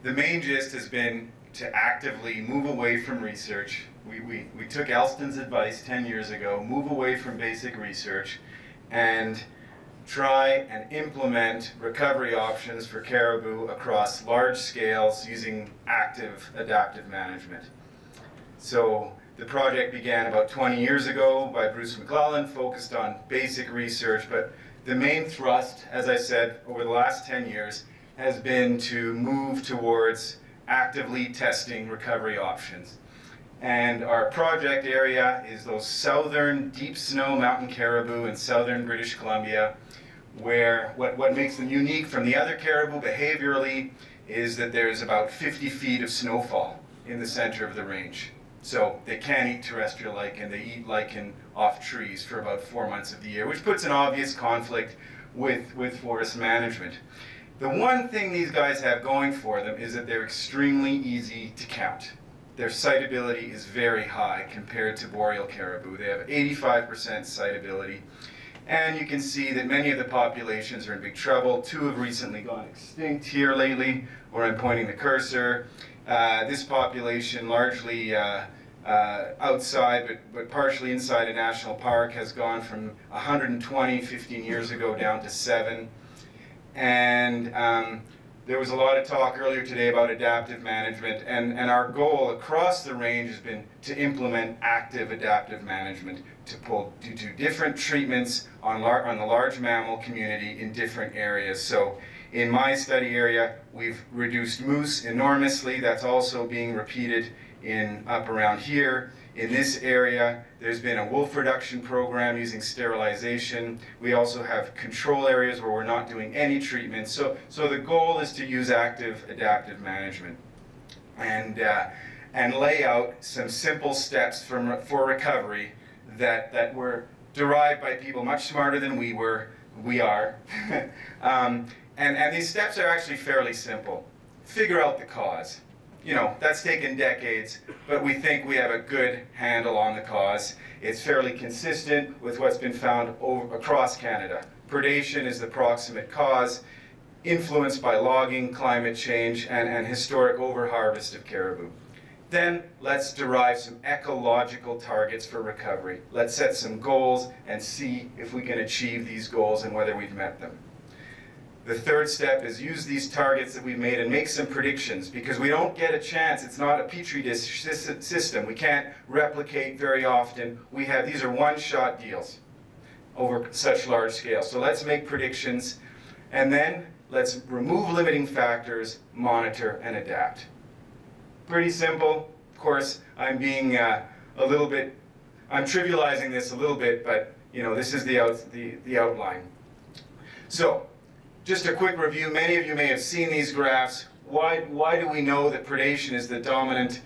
the main gist has been to actively move away from research. We took Elston's advice 10 years ago, move away from basic research, and try and implement recovery options for caribou across large scales using active adaptive management. So the project began about 20 years ago by Bruce McClellan, focused on basic research, but the main thrust, as I said, over the last 10 years, has been to move towards actively testing recovery options. And our project area is those southern deep snow mountain caribou in southern British Columbia, where what makes them unique from the other caribou behaviorally is that there's about 50 feet of snowfall in the center of the range. So they can't eat terrestrial lichen, they eat lichen off trees for about 4 months of the year, which puts an obvious conflict with forest management. The one thing these guys have going for them is that they're extremely easy to count. Their sightability is very high compared to boreal caribou. They have 85% sightability. And you can see that many of the populations are in big trouble. 2 have recently gone extinct here lately, where I'm pointing the cursor. This population, largely outside, but partially inside a national park, has gone from 120 15 years ago down to 7. And there was a lot of talk earlier today about adaptive management, and our goal across the range has been to implement active adaptive management to do different treatments on the large mammal community in different areas. So in my study area, we've reduced moose enormously. That's also being repeated up around here. In this area, there's been a wolf reduction program using sterilization. We also have control areas where we're not doing any treatment. So the goal is to use active adaptive management and lay out some simple steps for recovery that were derived by people much smarter than we are. And these steps are actually fairly simple. Figure out the cause. You know, that's taken decades, but we think we have a good handle on the cause. It's fairly consistent with what's been found across Canada. Predation is the proximate cause, influenced by logging, climate change, and historic overharvest of caribou. Then let's derive some ecological targets for recovery. Let's set some goals and see if we can achieve these goals and whether we've met them. The third step is use these targets that we've made and make some predictions, because we don't get a chance. It's not a petri dish system. We can't replicate very often. These are one-shot deals over such large scale. So let's make predictions, and then let's remove limiting factors, monitor, and adapt. Pretty simple. Of course, I'm being I'm trivializing this a little bit, but you know, this is the outline. So, just a quick review. Many of you may have seen these graphs. Why do we know that predation is the dominant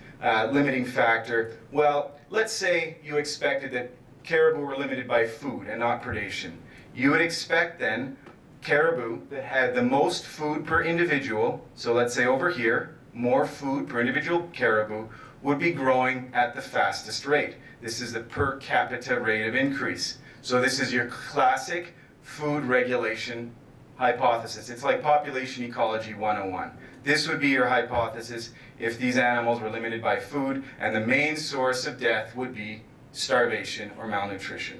limiting factor? Well, let's say you expected that caribou were limited by food and not predation. You would expect then caribou that had the most food per individual, so let's say over here, more food per individual caribou, would be growing at the fastest rate. This is the per capita rate of increase. So this is your classic food regulation hypothesis. It's like population ecology 101. This would be your hypothesis if these animals were limited by food, and the main source of death would be starvation or malnutrition.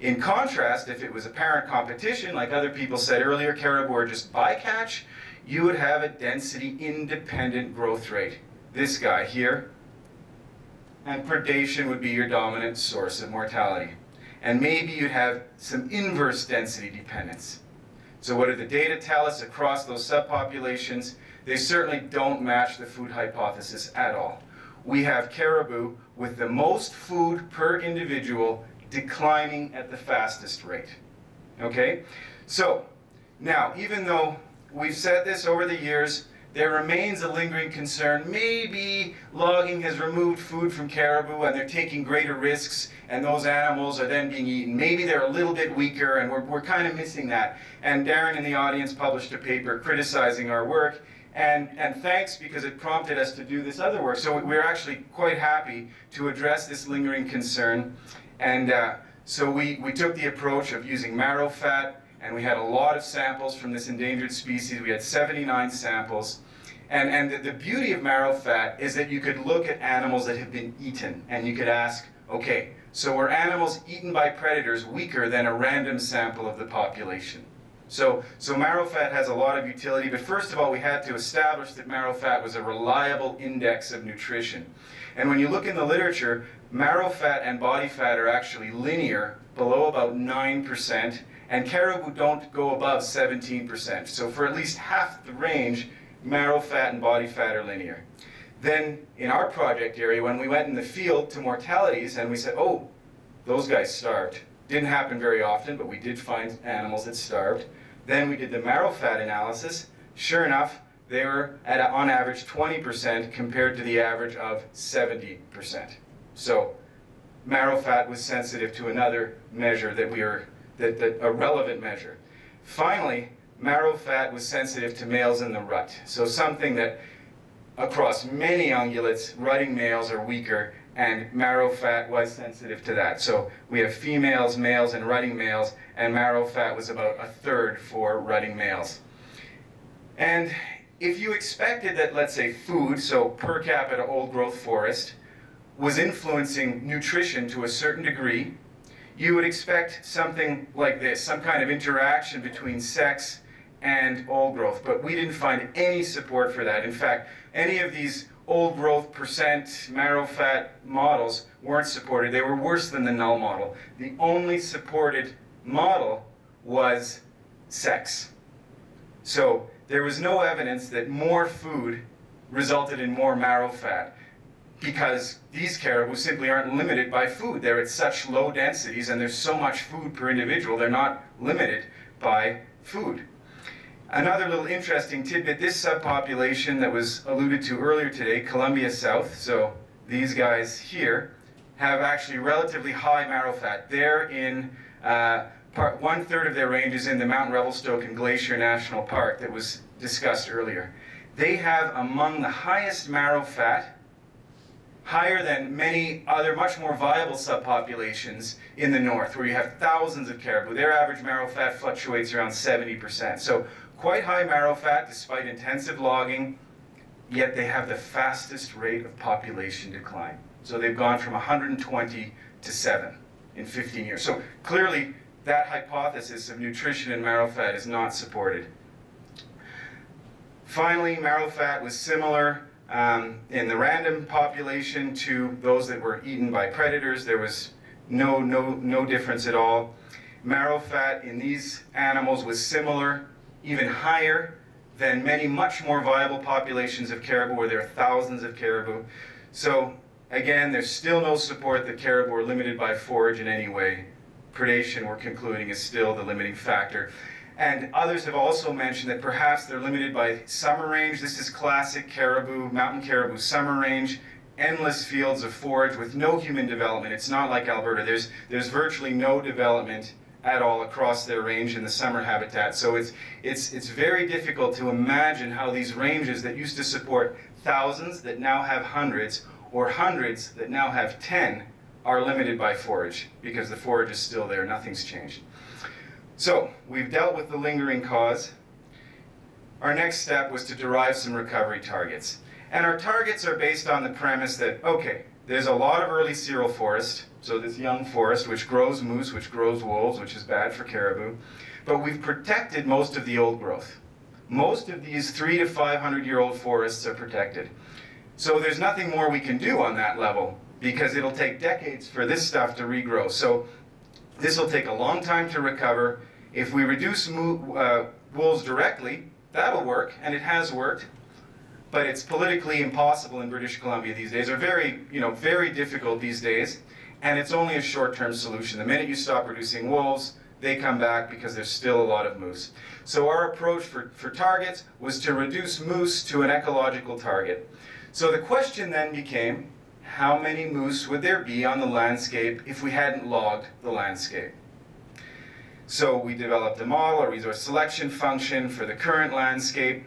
In contrast, if it was apparent competition, like other people said earlier, caribou are just bycatch, you would have a density-independent growth rate. This guy here. And predation would be your dominant source of mortality. And maybe you'd have some inverse density dependence. So what do the data tell us across those subpopulations? They certainly don't match the food hypothesis at all. We have caribou with the most food per individual declining at the fastest rate. Okay? So, now, even though we've said this over the years, there remains a lingering concern. Maybe logging has removed food from caribou and they're taking greater risks and those animals are then being eaten. Maybe they're a little bit weaker and we're kind of missing that. And Darren in the audience published a paper criticizing our work. And thanks, because it prompted us to do this other work. So we're actually quite happy to address this lingering concern. And so we took the approach of using marrow fat, and we had a lot of samples from this endangered species. We had 79 samples. And the beauty of marrow fat is that you could look at animals that have been eaten, and you could ask, okay, so were animals eaten by predators weaker than a random sample of the population? So marrow fat has a lot of utility, but first of all, we had to establish that marrow fat was a reliable index of nutrition. And when you look in the literature, marrow fat and body fat are actually linear, below about 9%, and caribou don't go above 17%. So for at least half the range, marrow fat and body fat are linear. Then in our project area, when we went in the field to mortalities and we said, oh, those guys starved. Didn't happen very often, but we did find animals that starved. Then we did the marrow fat analysis. Sure enough, they were at on average 20% compared to the average of 70%. So marrow fat was sensitive to another measure a relevant measure. Finally, marrow fat was sensitive to males in the rut. So something that across many ungulates, rutting males are weaker, and marrow fat was sensitive to that. So we have females, males, and rutting males, and marrow fat was about 1/3 for rutting males. And if you expected that, let's say, food, so per capita old growth forest, was influencing nutrition to a certain degree, you would expect something like this, some kind of interaction between sex and old growth, but we didn't find any support for that. In fact, any of these old growth percent marrow fat models weren't supported. They were worse than the null model. The only supported model was sex. So there was no evidence that more food resulted in more marrow fat, because these caribou simply aren't limited by food. They're at such low densities and there's so much food per individual, they're not limited by food. Another little interesting tidbit, this subpopulation that was alluded to earlier today, Columbia South, so these guys here, have actually relatively high marrow fat. They're in, 1/3 of their range is in the Mount Revelstoke and Glacier National Park that was discussed earlier. They have among the highest marrow fat, higher than many other much more viable subpopulations in the north, where you have thousands of caribou. Their average marrow fat fluctuates around 70%. So quite high marrow fat despite intensive logging, yet they have the fastest rate of population decline. So they've gone from 120 to 7 in 15 years. So clearly that hypothesis of nutrition in marrow fat is not supported. Finally, marrow fat was similar in the random population to those that were eaten by predators. There was no difference at all. Marrow fat in these animals was similar, even higher than many much more viable populations of caribou, where there are thousands of caribou. So again, there's still no support that caribou are limited by forage in any way. Predation, we're concluding, is still the limiting factor. And others have also mentioned that perhaps they're limited by summer range. This is classic caribou, mountain caribou summer range, endless fields of forage with no human development. It's not like Alberta. There's virtually no development at all across their range in the summer habitat. So it's very difficult to imagine how these ranges that used to support thousands that now have hundreds, or hundreds that now have 10, are limited by forage, because the forage is still there, nothing's changed. So we've dealt with the lingering cause. Our next step was to derive some recovery targets. And our targets are based on the premise that, okay, there's a lot of early cereal forest, so this young forest, which grows moose, which grows wolves, which is bad for caribou, but we've protected most of the old growth. Most of these 300 to 500-year-old forests are protected. So there's nothing more we can do on that level, because it'll take decades for this stuff to regrow. So this will take a long time to recover. If we reduce wolves directly, that'll work, and it has worked. But it's politically impossible in British Columbia these days, or very difficult these days, and it's only a short-term solution. The minute you stop reducing wolves, they come back because there's still a lot of moose. So our approach for targets was to reduce moose to an ecological target. So the question then became, how many moose would there be on the landscape if we hadn't logged the landscape? So we developed a model, a resource selection function for the current landscape.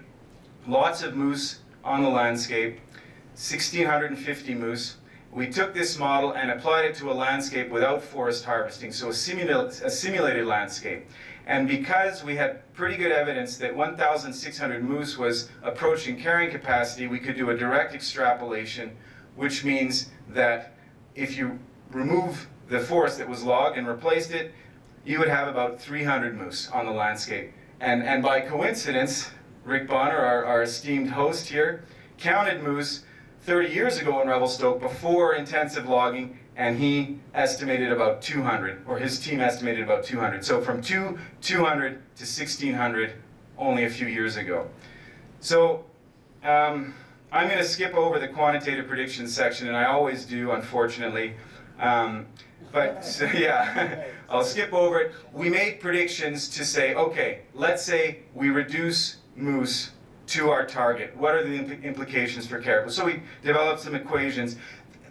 Lots of moose on the landscape, 1,650 moose, we took this model and applied it to a landscape without forest harvesting, so a simulated landscape. And because we had pretty good evidence that 1,600 moose was approaching carrying capacity, we could do a direct extrapolation, which means that if you remove the forest that was logged and replaced it, you would have about 300 moose on the landscape. And by coincidence, Rick Bonner, our esteemed host here, counted moose 30 years ago in Revelstoke before intensive logging, and he estimated about 200, or his team estimated about 200. So from 200 to 1,600 only a few years ago. So I'm going to skip over the quantitative predictions section, and I always do, unfortunately. But so, yeah, I'll skip over it. We made predictions to say, okay, let's say we reduce moose to our target. What are the implications for caribou? So we developed some equations.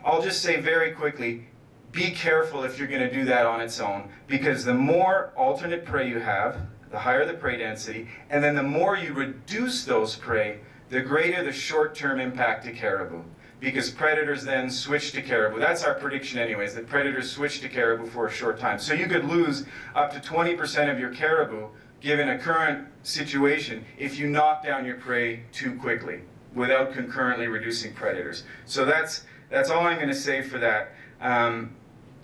I'll just say very quickly, be careful if you're going to do that on its own, because the more alternate prey you have, the higher the prey density, and then the more you reduce those prey, the greater the short-term impact to caribou, because predators then switch to caribou. That's our prediction anyways, that predators switch to caribou for a short time. So you could lose up to 20% of your caribou given a current situation if you knock down your prey too quickly without concurrently reducing predators. So that's all I'm going to say for that.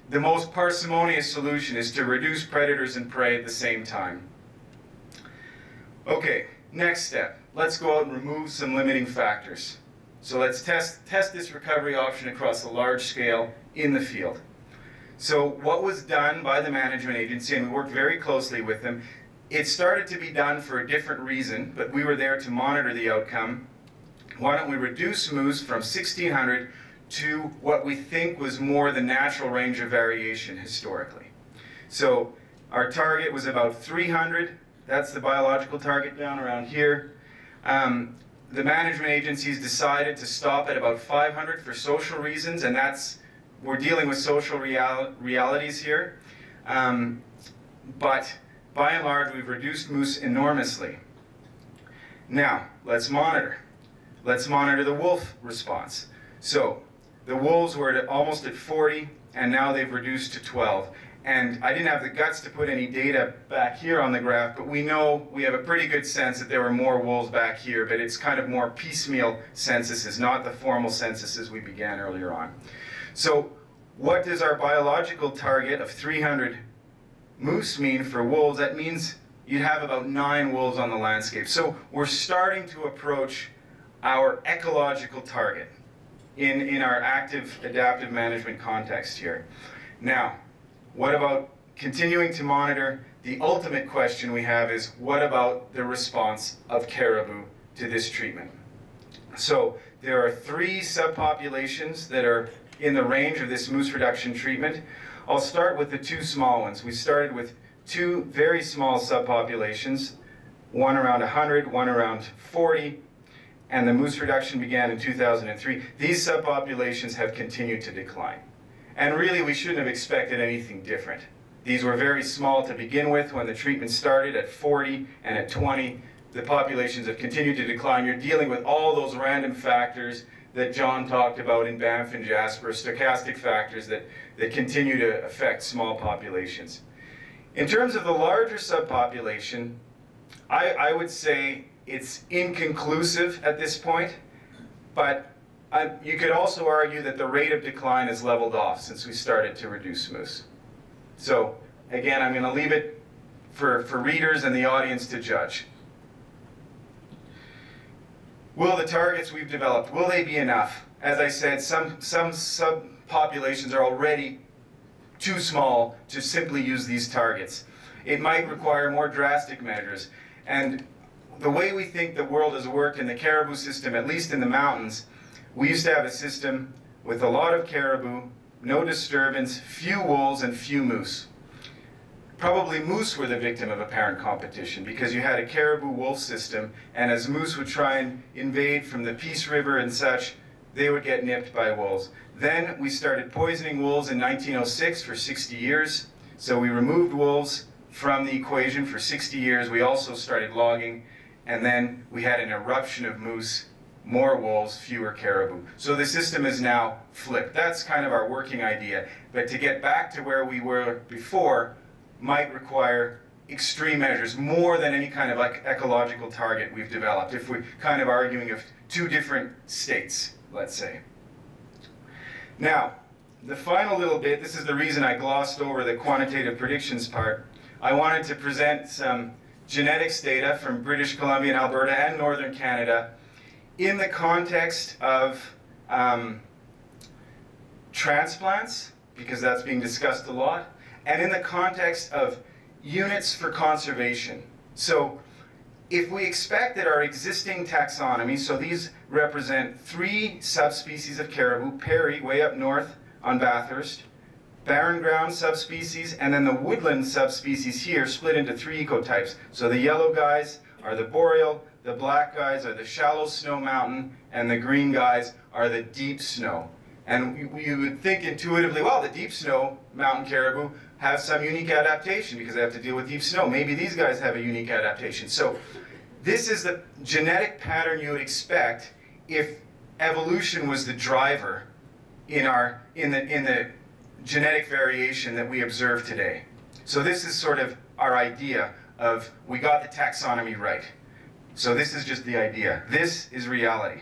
The most parsimonious solution is to reduce predators and prey at the same time. Okay, next step. Let's go out and remove some limiting factors. So let's test this recovery option across a large scale in the field. So what was done by the management agency, and we worked very closely with them, it started to be done for a different reason, but we were there to monitor the outcome. Why don't we reduce moose from 1,600 to what we think was more the natural range of variation historically. So our target was about 300. That's the biological target down around here. The management agencies decided to stop at about 500 for social reasons, and we're dealing with social realities here. But by and large, we've reduced moose enormously. Now, let's monitor. Let's monitor the wolf response. So the wolves were almost at 40, and now they've reduced to 12. And I didn't have the guts to put any data back here on the graph, but we know, we have a pretty good sense that there were more wolves back here, but it's kind of more piecemeal censuses, not the formal censuses we began earlier on. So what does our biological target of 300 moose mean for wolves? That means you'd have about 9 wolves on the landscape. So we're starting to approach our ecological target in our active adaptive management context here. Now, what about continuing to monitor? The ultimate question we have is, what about the response of caribou to this treatment? So there are 3 subpopulations that are in the range of this moose reduction treatment. I'll start with the 2 small ones. We started with 2 very small subpopulations, one around 100, one around 40, and the moose reduction began in 2003. These subpopulations have continued to decline. And really, we shouldn't have expected anything different. These were very small to begin with when the treatment started at 40 and at 20. The populations have continued to decline. You're dealing with all those random factors that John talked about in Banff and Jasper, stochastic factors that continue to affect small populations. In terms of the larger subpopulation, I would say it's inconclusive at this point, but you could also argue that the rate of decline has leveled off since we started to reduce moose. So again, I'm going to leave it for readers and the audience to judge. Will the targets we've developed, will they be enough? As I said, some subpopulations are already too small to simply use these targets. It might require more drastic measures. And the way we think the world has worked in the caribou system, at least in the mountains, we used to have a system with a lot of caribou, no disturbance, few wolves, and few moose. Probably moose were the victim of apparent competition because you had a caribou wolf system, and as moose would try and invade from the Peace River and such, they would get nipped by wolves. Then we started poisoning wolves in 1906 for 60 years. So we removed wolves from the equation for 60 years. We also started logging, and then we had an eruption of moose more wolves, fewer caribou. So the system is now flipped. That's kind of our working idea. But to get back to where we were before might require extreme measures, more than any kind of like ecological target we've developed, if we're kind of arguing of two different states, let's say. Now, the final little bit, this is the reason I glossed over the quantitative predictions part. I wanted to present some genetics data from British Columbia and Alberta and Northern Canada in the context of transplants, because that's being discussed a lot, and in the context of units for conservation. So if we expect that our existing taxonomy, so these represent 3 subspecies of caribou, Perry, way up north on Bathurst, barren ground subspecies, and then the woodland subspecies here split into 3 ecotypes. So the yellow guys are the boreal, the black guys are the shallow snow mountain, and the green guys are the deep snow. And you would think intuitively, well, the deep snow mountain caribou have some unique adaptation because they have to deal with deep snow. Maybe these guys have a unique adaptation. So this is the genetic pattern you would expect if evolution was the driver in the genetic variation that we observe today. So this is sort of our idea of we got the taxonomy right. So this is just the idea. This is reality.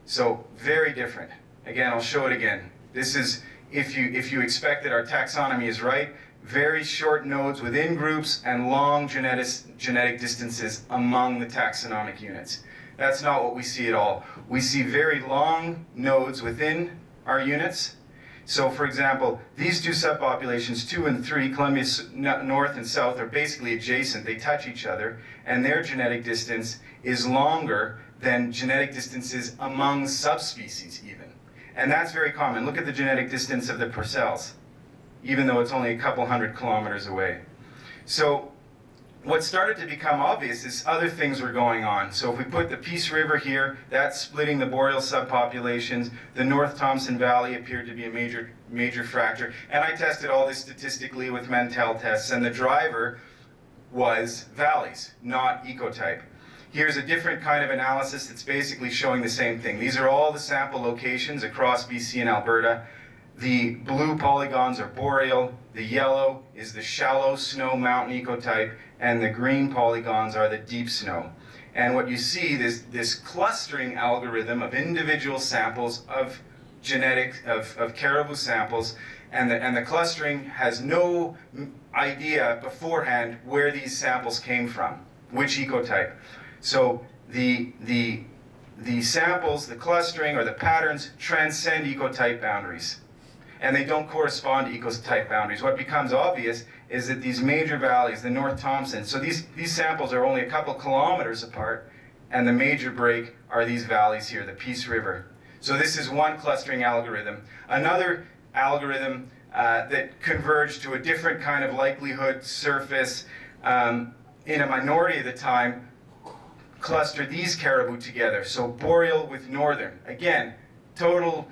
So very different. Again, I'll show it again. This is, if you expect that our taxonomy is right, very short nodes within groups and long genetic distances among the taxonomic units. That's not what we see at all. We see very long nodes within our units. So for example, these 2 subpopulations, 2 and 3, Columbia North and South, are basically adjacent. They touch each other, and their genetic distance is longer than genetic distances among subspecies even. And that's very common. Look at the genetic distance of the Purcells, even though it's only a couple hundred kilometers away. So what started to become obvious is other things were going on. So if we put the Peace River here, that's splitting the boreal subpopulations. The North Thompson Valley appeared to be a major fracture. And I tested all this statistically with Mantel tests, and the driver was valleys, not ecotype. Here's a different kind of analysis that's basically showing the same thing. These are all the sample locations across BC and Alberta. The blue polygons are boreal, the yellow is the shallow snow mountain ecotype, and the green polygons are the deep snow. And what you see is this clustering algorithm of individual samples of of caribou samples, and the clustering has no idea beforehand where these samples came from, which ecotype. So the samples, the clustering, or the patterns transcend ecotype boundaries. And they don't correspond to ecotype boundaries. What becomes obvious is that these major valleys, the North Thompson, so these samples are only a couple kilometers apart, and the major break are these valleys here, the Peace River. So this is one clustering algorithm. Another algorithm that converged to a different kind of likelihood surface in a minority of the time cluster these caribou together. So boreal with northern. Again, total,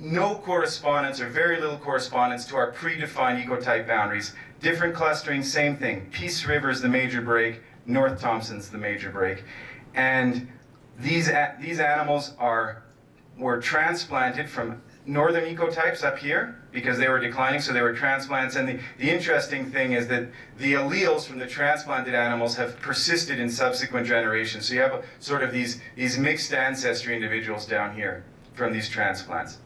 no correspondence or very little correspondence to our predefined ecotype boundaries. Different clustering, same thing. Peace River is the major break, North Thompson's the major break. And these animals were transplanted from northern ecotypes up here because they were declining, so they were transplants. And the interesting thing is that the alleles from the transplanted animals have persisted in subsequent generations. So you have sort of these mixed ancestry individuals down here from these transplants.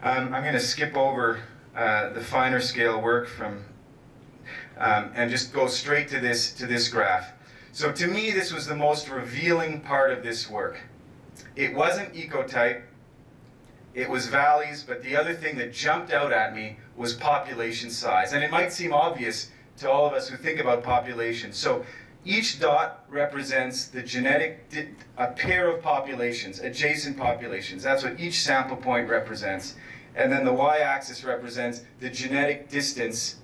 I'm going to skip over the finer scale work and just go straight to this graph. So to me, this was the most revealing part of this work. It wasn't ecotype, it was valleys, but the other thing that jumped out at me was population size. And it might seem obvious to all of us who think about population. So each dot represents a pair of populations, adjacent populations. That's what each sample point represents. And then the y-axis represents the genetic distance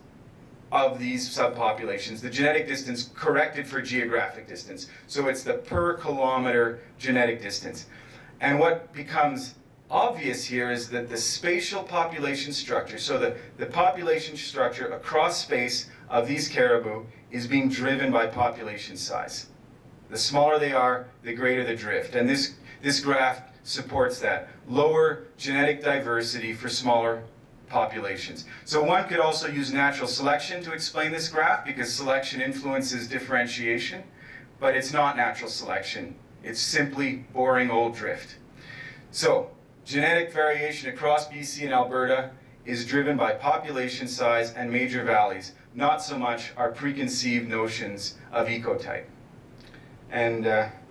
of these subpopulations, the genetic distance corrected for geographic distance. So it's the per kilometer genetic distance. And what becomes obvious here is that the spatial population structure, so the population structure across space of these caribou is being driven by population size. The smaller they are, the greater the drift. And this graph supports that. Lower genetic diversity for smaller populations. So one could also use natural selection to explain this graph, because selection influences differentiation, but it's not natural selection. It's simply boring old drift. So genetic variation across BC and Alberta is driven by population size and major valleys, not so much our preconceived notions of ecotype. And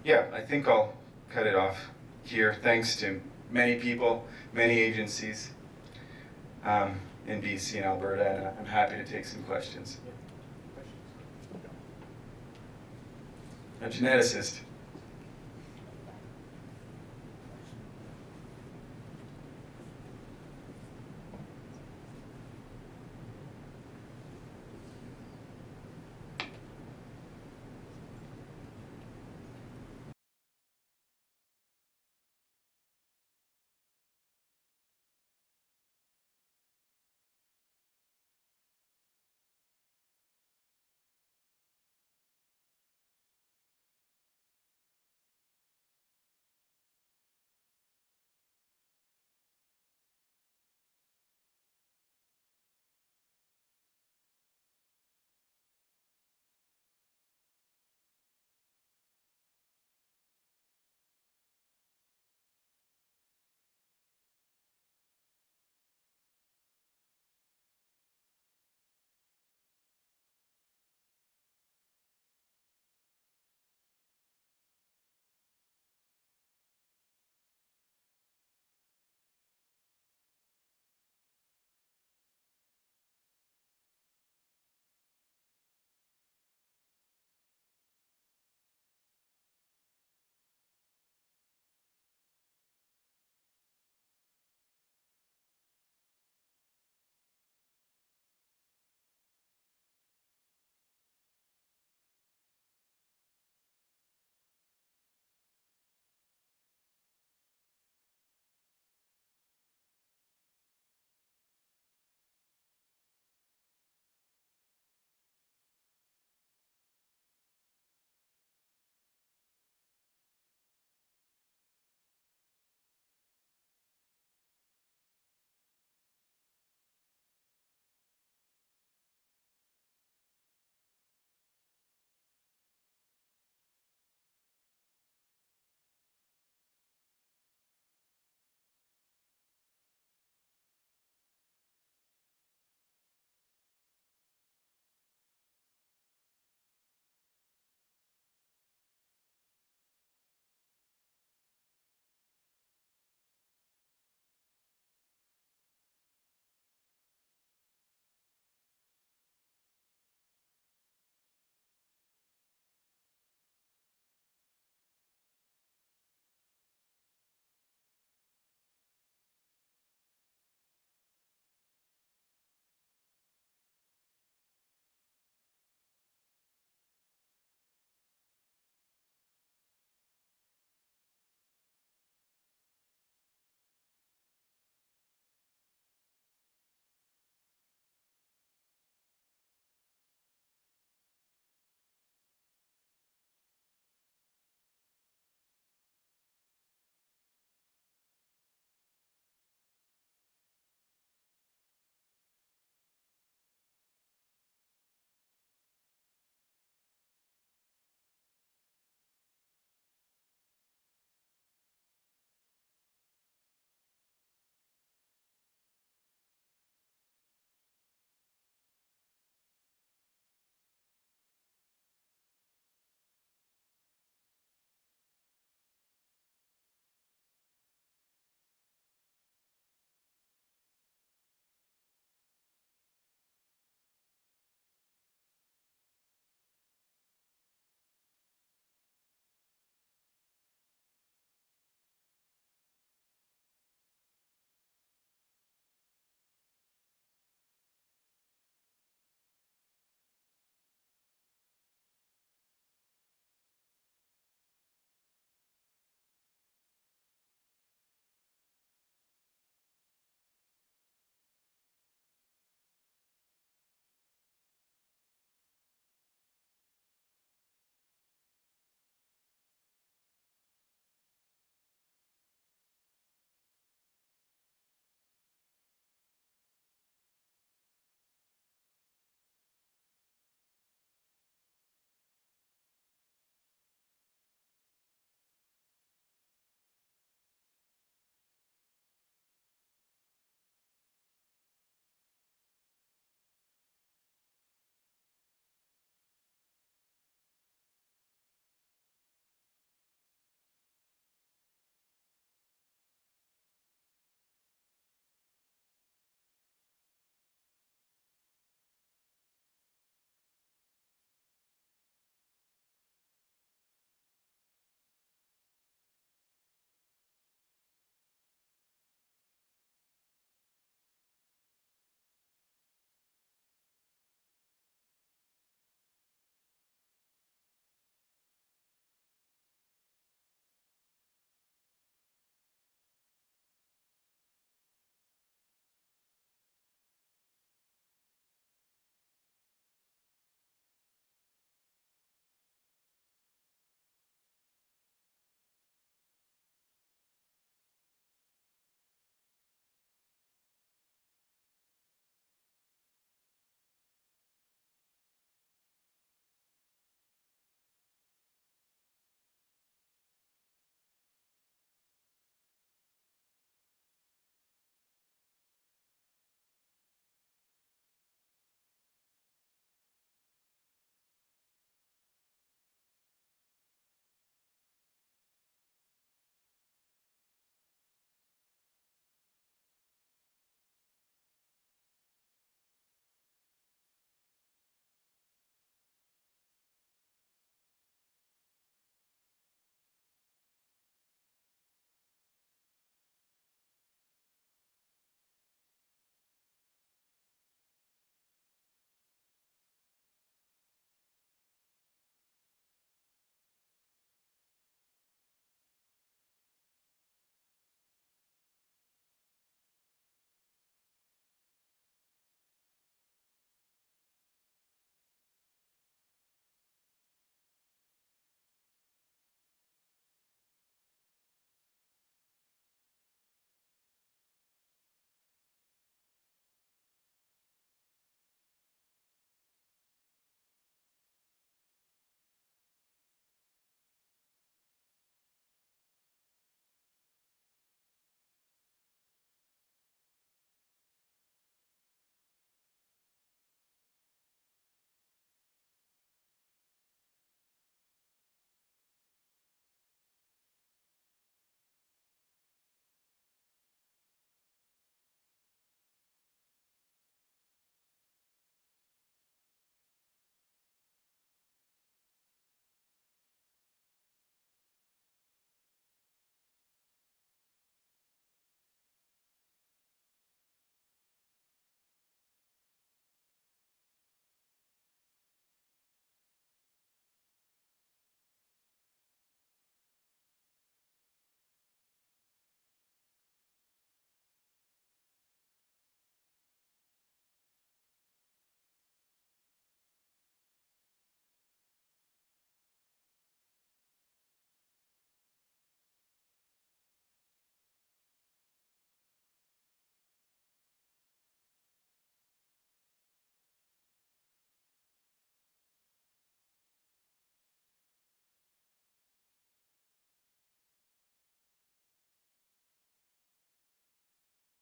yeah, I think I'll cut it off here, thanks to many people, many agencies in BC and Alberta, and I'm happy to take some questions. A geneticist.